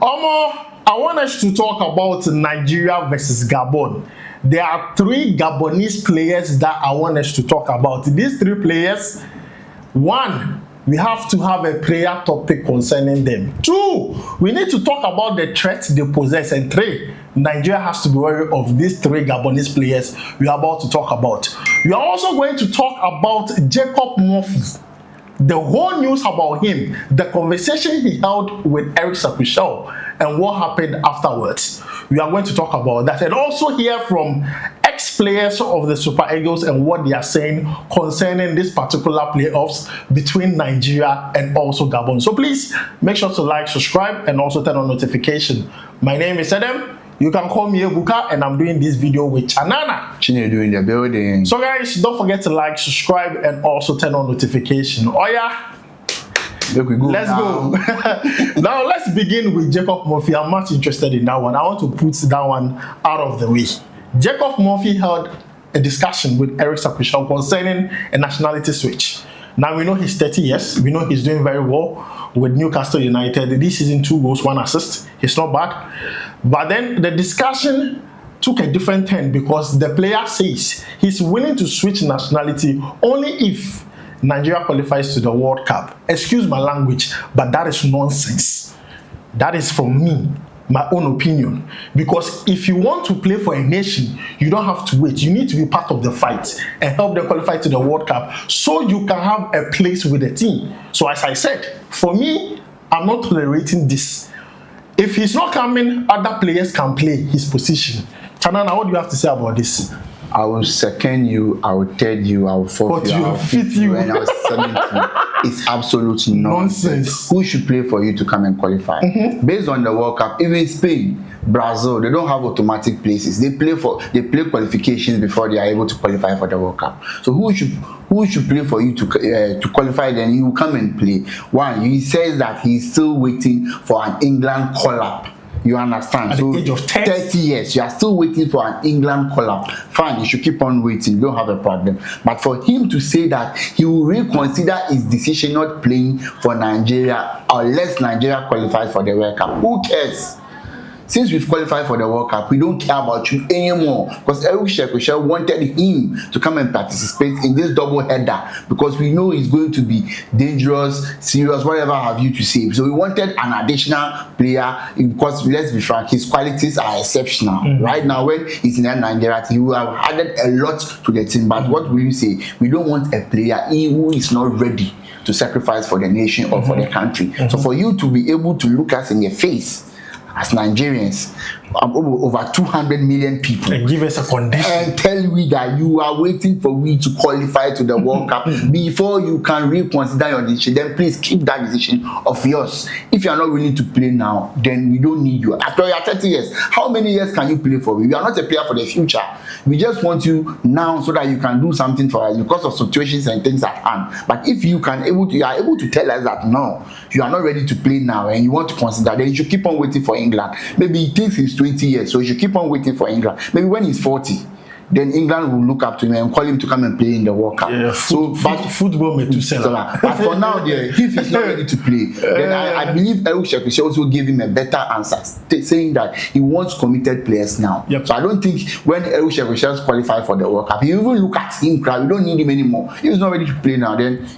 Omo, I want us to talk about Nigeria versus Gabon. There are 3 Gabonese players that I want us to talk about. These 3 players, 1, we have to have a prayer topic concerning them. 2, we need to talk about the threats they possess. And 3, Nigeria has to be wary of these 3 Gabonese players we are about to talk about. We are also going to talk about Jacob Murphy. The whole news about him, the conversation he held with Eric Sakushel, and what happened afterwards. We are going to talk about that and also hear from ex-players of the Super Eagles and what they are saying concerning this particular playoffs between Nigeria and also Gabon. So please make sure to like, subscribe, and also turn on notification. My name is Adam. You can call me Ebuka, and I'm doing this video with Chanana. Chinedu in the building. So guys, don't forget to like, subscribe, and also turn on notification. Oh yeah, let's go. Now let's begin with Jacob Murphy. I'm much interested in that one. I want to put that one out of the way. Jacob Murphy held a discussion with Eric Sakushel concerning a nationality switch. Now we know he's 30 years. We know he's doing very well with Newcastle United. This season, 2 goals, 1 assist. He's not bad. But then the discussion took a different turn because the player says he's willing to switch nationality only if Nigeria qualifies to the World Cup. Excuse my language, but that is nonsense. That is from me, my own opinion. Because if you want to play for a nation, you don't have to wait. You need to be part of the fight and help them qualify to the World Cup so you can have a place with the team. So as I said, for me, I'm not tolerating this. If he's not coming, other players can play his position. Chanana, what do you have to say about this? I will second you, I will tell you, I will forfeit you, I will fit you, and I will submit you. It's absolutely nonsense. Who should play for you to come and qualify? Based on the World Cup, even Spain, Brazil, they don't have automatic places. They play qualifications before they are able to qualify for the World Cup. So who should play for you to qualify? Then you come and play. One, he says that he's still waiting for an England call-up. You understand? At the age of 30 years, you are still waiting for an England call-up. Fine, you should keep on waiting. You don't have a problem. But for him to say that he will reconsider his decision not playing for Nigeria unless Nigeria qualifies for the World Cup, who cares? Since we've qualified for the World Cup, we don't care about you anymore. Because Eric Sakushel wanted him to come and participate in this double header because we know he's going to be dangerous, serious, whatever have you to say. So we wanted an additional player because let's be frank, his qualities are exceptional. Right now, when he's in Nigeria, he will have added a lot to the team. But what will you say? We don't want a player who is not ready to sacrifice for the nation or for the country. So for you to be able to look us in the face as Nigerians, over 200 million people, and give us a condition and tell me that you are waiting for me to qualify to the World Cup before you can reconsider your decision, then please keep that decision of yours. If you are not willing to play now, then we don't need you. After your 30 years, how many years can you play for? You are not a player for the future. We just want you now so that you can do something for us because of situations and things at hand. But if you are able to tell us that no, you are not ready to play now and you want to consider, then you should keep on waiting for England. Maybe it takes his 20 years, so you should keep on waiting for England. Maybe when he's 40, then England will look up to him and call him to come and play in the World Cup. Yeah, football may too sell. But for now, if he's not ready to play, then I believe Eric Sakushel also gave him a better answer, saying that he wants committed players now. So I don't think when Eric Sakushel qualified for the World Cup, he even look at him, we don't need him anymore. If he's not ready to play now, then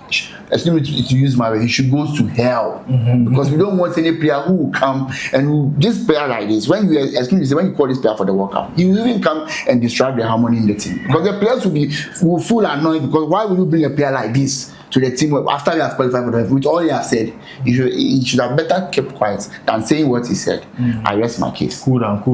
excuse me to use my way, he should go to hell. Because we don't want any player who will come and this player like this, when you call this player for the World Cup, he will even come and disrupt the harmony in the team. Because the players will feel annoyed because why would you bring a player like this to the team after we have qualified for the, which all he have said, he should have better kept quiet than saying what he said. I rest my case. Cool down.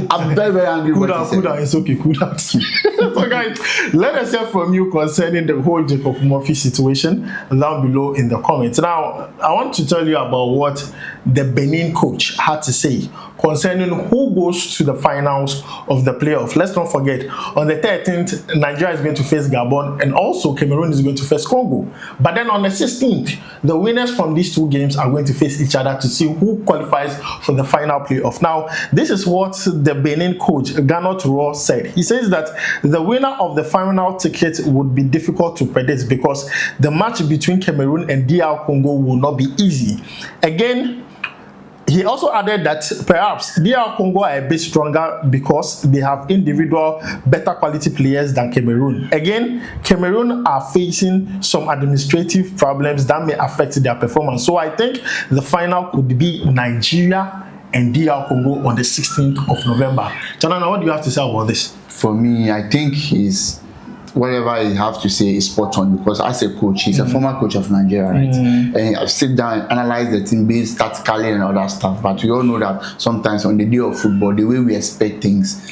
I'm very, very angry. Cool down. It's okay. Cool down. So guys, let us hear from you concerning the whole Jacob Murphy situation down below in the comments. Now, I want to tell you about what the Benin coach had to say concerning who goes to the finals of the playoff. Let's not forget, on the 13th, Nigeria is going to face Gabon and also Cameroon is going to face Congo. But then on the 16th, the winners from these 2 games are going to face each other to see who qualifies for the final playoff. Now, this is what the Benin coach, Ganot Raw, said. He says that the winner of the final ticket would be difficult to predict because the match between Cameroon and DR Congo will not be easy. Again, he He also added that perhaps DR Congo are a bit stronger because they have individual better quality players than Cameroon. Again, Cameroon are facing some administrative problems that may affect their performance. So I think the final could be Nigeria and DR Congo on the 16th of November. Chanana, what do you have to say about this? For me, I think whatever you have to say is spot on, because as a coach, he's a former coach of Nigeria, right? And I've sit down and analyze the team based tactically and all that stuff. But we all know that sometimes on the day of football, the way we expect things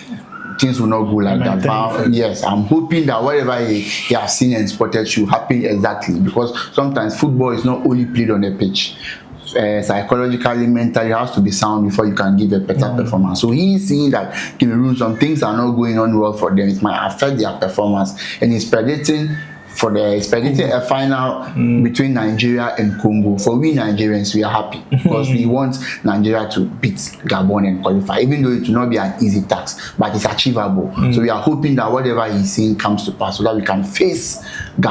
will not go like that. But yes, I'm hoping that whatever he has seen and spotted should happen exactly, because sometimes football is not only played on the pitch. Psychologically, mentally, it has to be sound before you can give a better performance. So he's seeing that Cameroon, some things are not going on well for them. It might affect their performance, and he's predicting a final between Nigeria and Congo. For we Nigerians, we are happy because we want Nigeria to beat Gabon and qualify, even though it will not be an easy task, but it's achievable. So we are hoping that whatever he's saying comes to pass, so that we can face we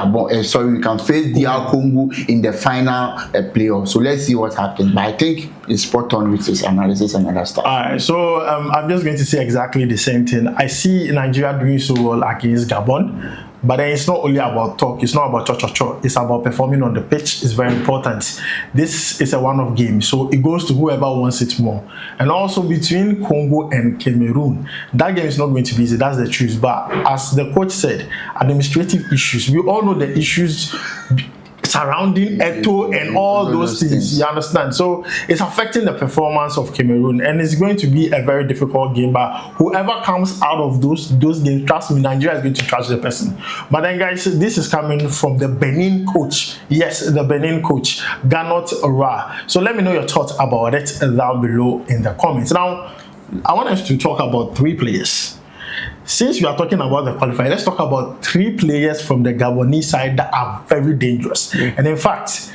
can face DR Congo in the final playoff. So let's see what happens. But I think it's spot on with his analysis and other stuff. Alright, so I'm just going to say exactly the same thing. I see Nigeria doing so well against Gabon. But then it's not only about talk, it's not about cho-cho-cho, it's about performing on the pitch. It's very important. This is a one-off game, so it goes to whoever wants it more. And also between Congo and Cameroon, that game is not going to be easy, that's the truth. But as the coach said, administrative issues, we all know the issues surrounding Eto and all those things, you understand? So it's affecting the performance of Cameroon, and it's going to be a very difficult game. But whoever comes out of those games, trust me, Nigeria is going to trash the person. But then guys, this is coming from the Benin coach. Yes, the Benin coach, Ganot Ra. So let me know your thoughts about it down below in the comments. Now, I want us to talk about 3 players. Since we are talking about the qualifier, let's talk about 3 players from the Gabonese side that are very dangerous. And in fact,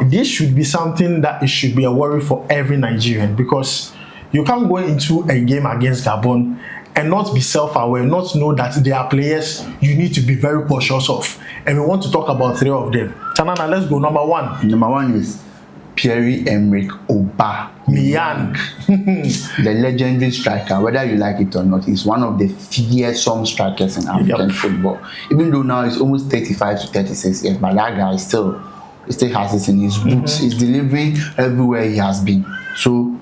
this should be something that it should be a worry for every Nigerian, because you can't go into a game against Gabon and not be self-aware, not know that there are players you need to be very cautious of. And we want to talk about 3 of them. Chanana, let's go. Number 1. Number 1 is Pierre-Emerick Aubameyang. The legendary striker, whether you like it or not, is one of the fearsome strikers in African football. Even though now he's almost 35 to 36 years, but that guy still has it in his boots. He's delivering everywhere he has been. So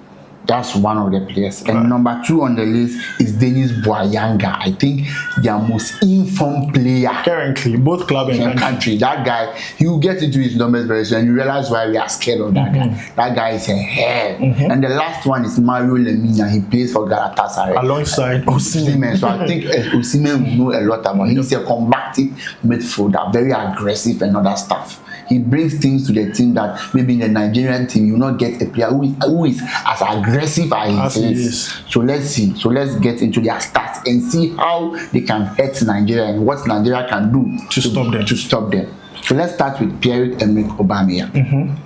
that's one of the players. And number 2 on the list is Denis Bouanga. I think their most informed player currently, both club and country. That guy, you get into his numbers very soon and you realize why we are scared of that guy. That guy is a hell. And the last one is Mario Lemina. He plays for Galatasaray alongside Osimhen. So I think Osimhen will know a lot about him. He's a combative midfielder, very aggressive and other stuff. He brings things to the team that maybe in the Nigerian team you will not get a player who is as aggressive as he is. So let's see. So let's get into their stats and see how they can hurt Nigeria and what Nigeria can do to stop them. So let's start with Pierre-Emerick Aubameyang.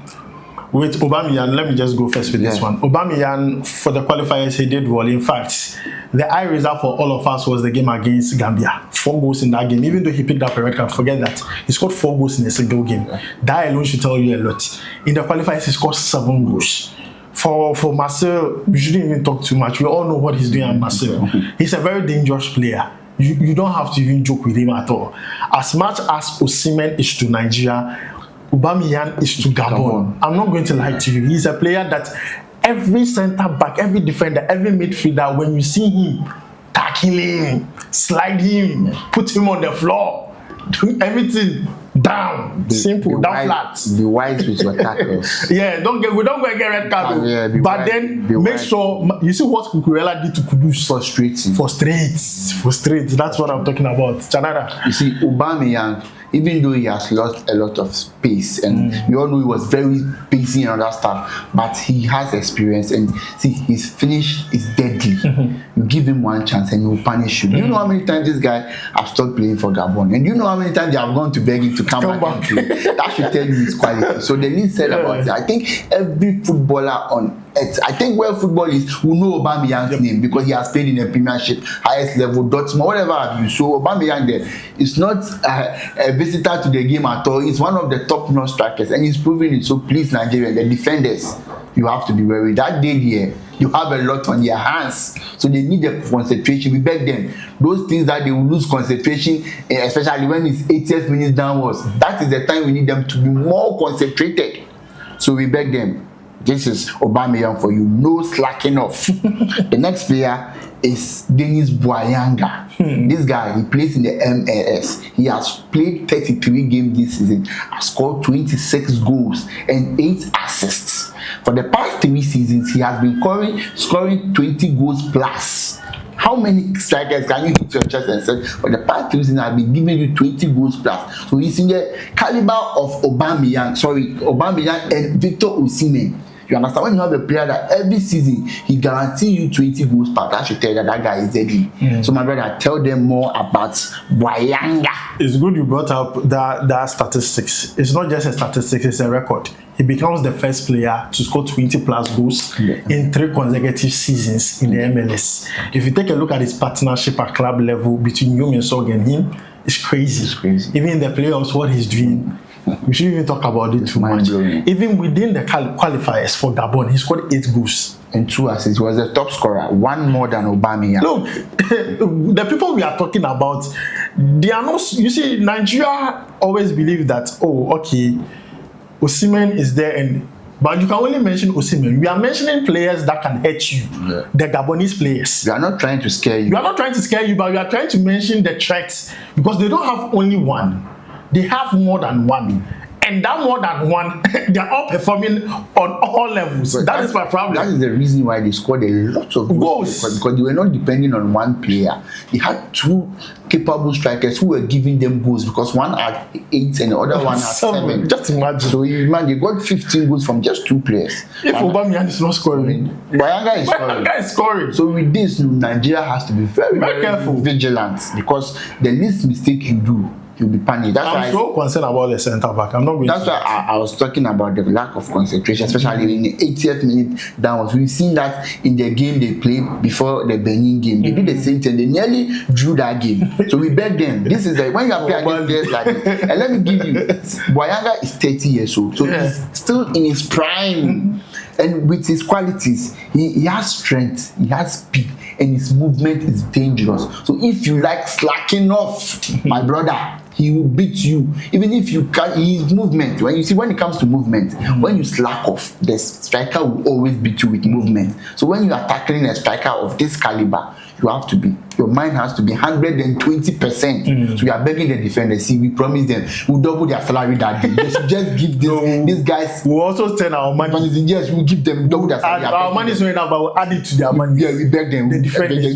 With Aubameyang, let me just go first with this one. Aubameyang, for the qualifiers, he did well. In fact, the eye raiser for all of us was the game against Gambia. 4 goals in that game. Even though he picked up a red card, forget that. He scored 4 goals in a single game. That alone should tell you a lot. In the qualifiers, he scored 7 goals. For Marcel, we shouldn't even talk too much. We all know what he's doing at Marcel. He's a very dangerous player. You don't have to even joke with him at all. As much as Osimhen is to Nigeria, Aubameyang is to Gabon. I'm not going to lie to you. He's a player that every centre back, every defender, every midfielder, when you see him, tackle him, slide him, put him on the floor, do everything down, simple, down flat. Be wise with your tackles. Yeah, we don't go and get red card. But then make sure you see what Kukurela did to Kudus. Frustrates. That's what I'm talking about. Chanara. You see, Aubameyang, even though he has lost a lot of space, and we all know he was very busy and other stuff, but he has experience, and see, his finish is deadly. You give him one chance and he will punish you. Do you know how many times this guy has stopped playing for Gabon? And do you know how many times they have gone to beg him to come back? That should tell you his quality. So the least said about it, I think every footballer on earth, I think where football is, will know Aubameyang's name, because he has played in the Premiership, highest level, Dortmund, whatever have you. So Aubameyang there is not a visitor to the game at all. He's one of the top-notch strikers, and he's proving it. So please, Nigeria, the defenders, you have to be wary. That day there, you have a lot on their hands, so they need the concentration. We beg them, those things that they will lose concentration, especially when it's 80th minutes downwards, that is the time we need them to be more concentrated. So we beg them, this is Aubameyang for you, no slacking off. The next player is Dennis Bouanga. This guy, he plays in the MLS. He has played 33 games this season, has scored 26 goals and 8 assists. For the past 3 seasons, he has been scoring 20 goals plus. How many strikers can you hit your chest and say, for the past 3 seasons, I've been giving you 20 goals plus? So he's in the caliber of Aubameyang and Victor Osimhen. You understand? When you have a player that every season he guarantees you 20 goals per, that should tell you that guy is deadly. So my brother, tell them more about Bouanga. It's good you brought up that statistics. It's not just a statistic, it's a record. He becomes the first player to score 20 plus goals in 3 consecutive seasons in the MLS. If you take a look at his partnership at club level between Song and him, it's crazy. Even in the playoffs, what he's doing, we shouldn't even talk about it too much. Even within the qualifiers for Gabon, he scored 8 goals and 2 assists. He was the top scorer, 1 more than Aubameyang. Look, the people we are talking about, they are not. You see, Nigeria always believe that, oh, okay, Osimhen is there, but you can only mention Osimhen. We are mentioning players that can hurt you, the Gabonese players. We are not trying to scare you. We are not trying to scare you, but we are trying to mention the threats, because they don't have only one. They have more than one. And that more than one, they are all performing on all levels. But that is my problem. That is the reason why they scored a lot of goals. Because they were not depending on one player. They had 2 capable strikers who were giving them goals, because one had 8 and the other one had 7. Just imagine. So they got 15 goals from just 2 players. If Aubameyang is not scoring, Bouanga is scoring. So with this, Nigeria has to be very, very careful, vigilant, because the least mistake you do, you'll be panicked. I'm so concerned about the centre back. I'm not going. That's why I was talking about the lack of concentration, especially in the 80th minute downwards. We've seen that in the game they played before the Benin game. They did the same thing. They nearly drew that game. So we beg them. This is when you are playing against players like this. And let me give you, Bouanga is 30 years old, so he's still in his prime. And with his qualities, he has strength, he has speed, and his movement is dangerous. So if you like slacking off, my brother, he will beat you. Even if you can't, his movement, when it comes to movement, when you slack off, the striker will always beat you with movement. So when you are tackling a striker of this caliber, your mind has to be 120%. So we are begging the defenders. See, we promise them we'll double their salary that day. They should just give these guys. We'll also turn our money. Yes, we'll give them double their salary. Our money is not enough, but we'll add it to their money. Yeah, we beg them.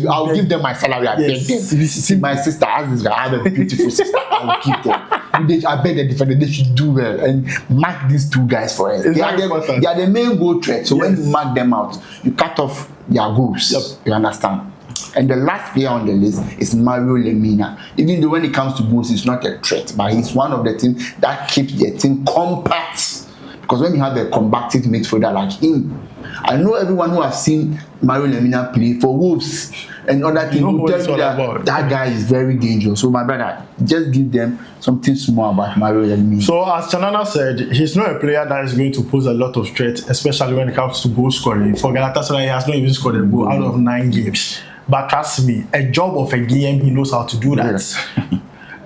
I'll give them my salary. I beg them. See, my sister has this guy. I have a beautiful sister. I will give them. I beg the defenders, they should do well and mark these 2 guys for us. They are the main goal threat. So when you mark them out, you cut off their goals. You understand? And the last player on the list is Mario Lermina. Even though when it comes to goals, he's not a threat, but he's one of the teams that keeps the team compact. Because when you have a combative midfielder like him, I know everyone who has seen Mario Lermina play for Wolves and other teams will tell you that guy is very dangerous. So my brother, just give them something small about Mario Lermina. So as Chanana said, he's not a player that is going to pose a lot of threat, especially when it comes to goal scoring. For Galatasaray, he has not even scored a goal out of 9 games. But trust me, a job of a GM, he knows how to do that.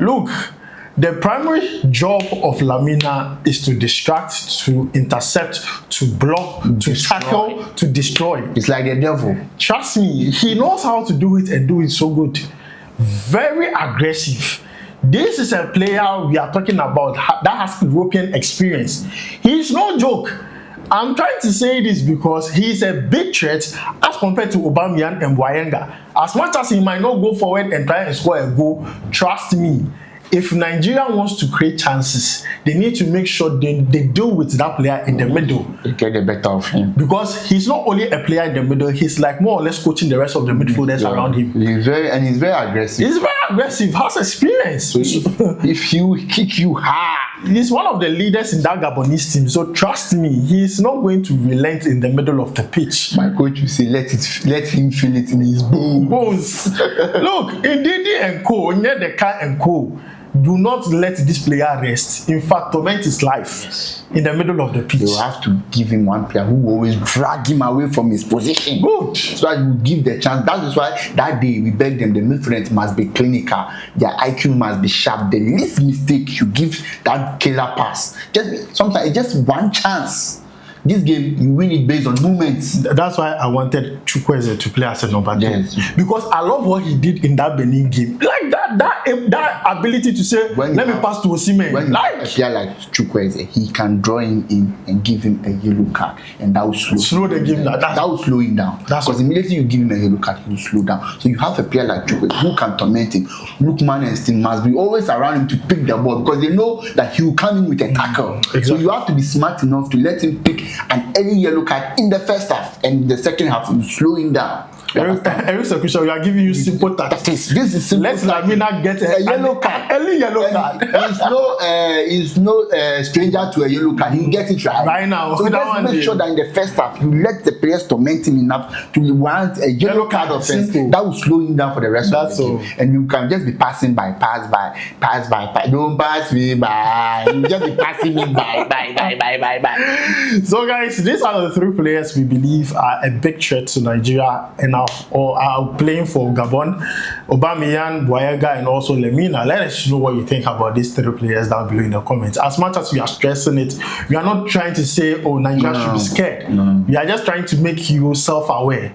Look, the primary job of Lermina is to distract, to intercept, to block, to tackle, to destroy. It's like the devil. Trust me, he knows how to do it and do it so good. Very aggressive. This is a player we are talking about that has European experience. He's no joke. I'm trying to say this because he's a big threat as compared to Aubameyang and Bouanga. As much as he might not go forward and try and score a goal, trust me, if Nigeria wants to create chances, they need to make sure they deal with that player in the middle. They get the better of him. Because he's not only a player in the middle, he's like more or less coaching the rest of the midfielders around him. He's very aggressive. He's very aggressive, has experience. So if he kick you hard, he's one of the leaders in that Gabonese team. So trust me, he's not going to relent in the middle of the pitch. My coach will say, let him feel it in his bones. Look, in Didi and Co, Onyedeka and Co, do not let this player rest. In fact, torment his life in the middle of the pitch. You have to give him one player who will always drag him away from his position. Good. So that you give the chance. That is why that day we begged them, the midfield must be clinical, their IQ must be sharp. The least mistake you give that killer pass. Sometimes it's just one chance. This game, you win it based on movements. That's why I wanted Chukwueze to play as a number 10. Yes. Because I love what he did in that Benin game. Like that ability to say, let me pass to Osimhen. When a player like Chukwueze, he can draw him in and give him a yellow card, and that will slow the game down. That will slow him down. Because immediately you give him a yellow card, he will slow down. So you have a player like Chukwueze who can torment him. Lookman and Steen must be always around him to pick the ball, because they know that he will come in with a tackle. Exactly. So you have to be smart enough to let him pick an early yellow card in the first half, and in the second half you slow him down. Eric Sekusha, we are giving you simple tactics. This is simple. Let Lermina get a yellow card. Early yellow card. He's no stranger to a yellow card. He gets it right now. So let's make sure that in the first half you let the players torment him enough to want a yellow card offense. That will slow him down for the rest of the game. And you can just be passing by, pass by. Don't pass me by. You just be passing me by. So guys, these are the three players we believe are a big threat to Nigeria and are playing for Gabon: Aubameyang, Bouanga, and also Lermina. Let us know what you think about these three players down below in the comments. As much as we are stressing it, we are not trying to say, oh, Nigeria should be scared. We are just trying to make you self-aware.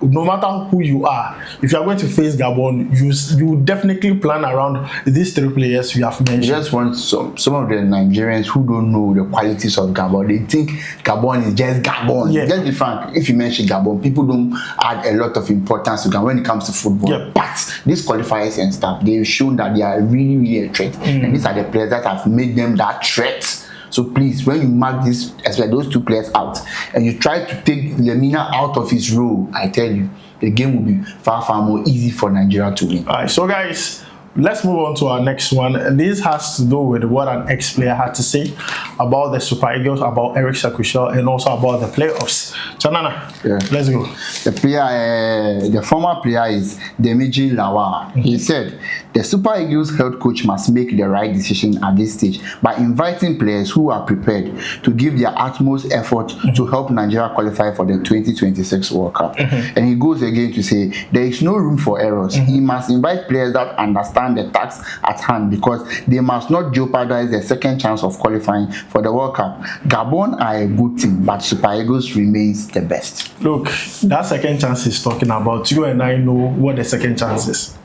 No matter who you are, if you are going to face Gabon, you definitely plan around these three players we have mentioned. You just want some of the Nigerians who don't know the qualities of Gabon. They think Gabon is just Gabon. Yeah. Just be frank, if you mention Gabon, people don't add a lot of importance to Gabon when it comes to football. Yeah. But these qualifiers and stuff, they've shown that they are really, really a threat. And these are the players that have made them that threat. So please, when you mark this, especially those two players out, and you try to take Lermina out of his role, I tell you, the game will be far, far more easy for Nigeria to win. Alright, so guys, let's move on to our next one. And this has to do with what an ex-player had to say about the Super Eagles, about Eric Sekusha, and also about the playoffs. Chanana, let's go. The player, the former player is Demiji Lawa. He said, the Super Eagles head coach must make the right decision at this stage by inviting players who are prepared to give their utmost effort to help Nigeria qualify for the 2026 World Cup. And he goes again to say, there is no room for errors. He must invite players that understand the task at hand, because they must not jeopardize the second chance of qualifying for the World Cup. Gabon are a good team, but Super Eagles remains the best. Look, that second chance he's talking about, you and I know what the second chance is.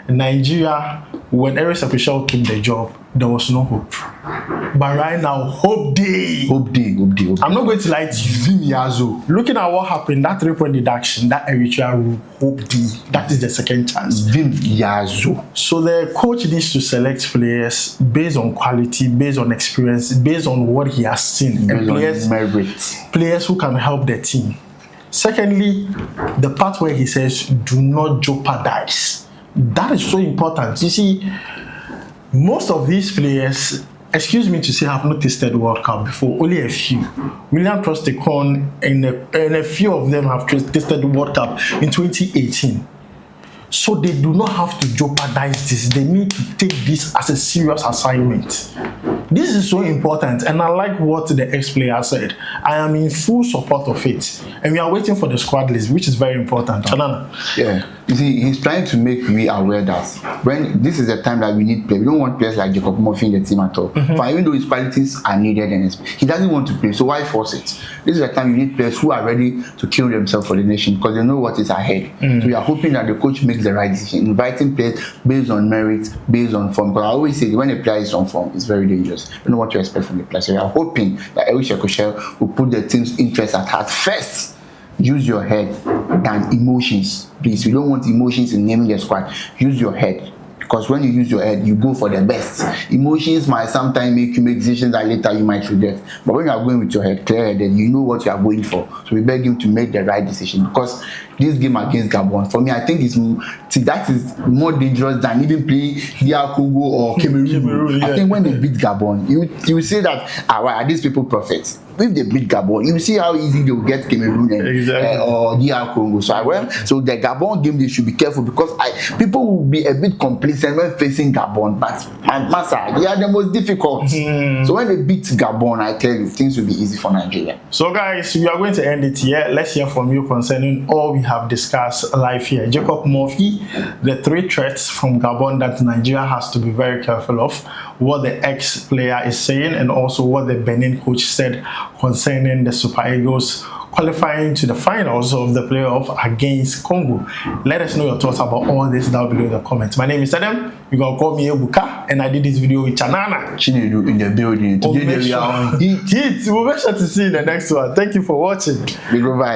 In Nigeria, when Eric Sekusha took the job, there was no hope. But right now, hope day. Hope day. I'm not going to lie to you. Looking at what happened, that 3-point deduction, that Eritrea rule, hope day, that is the second chance. So the coach needs to select players based on quality, based on experience, based on what he has seen, and players who can help the team. Secondly, the part where he says, do not jeopardize. That is so important. You see, most of these players, excuse me to say, have not tasted World Cup before. Only a few. William Trostekon and a few of them have tasted the World Cup in 2018. So they do not have to jeopardize this. They need to take this as a serious assignment. This is so important, and I like what the ex-player said. I am in full support of it, and we are waiting for the squad list, which is very important. Chanana. Yeah, you see, he's trying to make me aware that when this is the time that we need players, we don't want players like Jacob Murphy in the team at all. But even though his qualities are needed, and he doesn't want to play, so why force it? This is the time you need players who are ready to kill themselves for the nation, because they know what is ahead. So we are hoping that the coach makes the right decision, inviting players based on merit, based on form. Because I always say, when a player is on form, it's very dangerous. You don't know what to expect from the player. So we are hoping that Eric Sekusha will put the team's interest at heart first. Use your head than emotions, please. We don't want emotions in naming the squad. Use your head. Because when you use your head, you go for the best. Emotions might sometimes make you make decisions that later you might regret. But when you are going with your head clear-headed, you know what you are going for. So we beg him to make the right decision. Because this game against Gabon, for me, I think that is more dangerous than even playing DR Congo or Cameroon. I think when they beat Gabon, you say that, are these people prophets? if they beat Gabon, you see how easy they will get Cameroon and, Exactly. or DR Congo. So the Gabon game, they should be careful because people will be a bit complacent when facing Gabon, but Massa, they are the most difficult. So when they beat Gabon, I tell you, things will be easy for Nigeria. So guys, we are going to end it here. Let's hear from you concerning all we have discussed live here. Jacob Murphy, the 3 threats from Gabon that Nigeria has to be very careful of, what the ex-player is saying, and also what the Benin coach said concerning the Super Eagles qualifying to the finals of the playoff against Congo. Let us know your thoughts about all this down below in the comments. My name is Adam. You can call me Ebuka, and I did this video with Chanana. Chinedu in the building. Today we are on We'll make sure to see you in the next one. Thank you for watching. We go bye.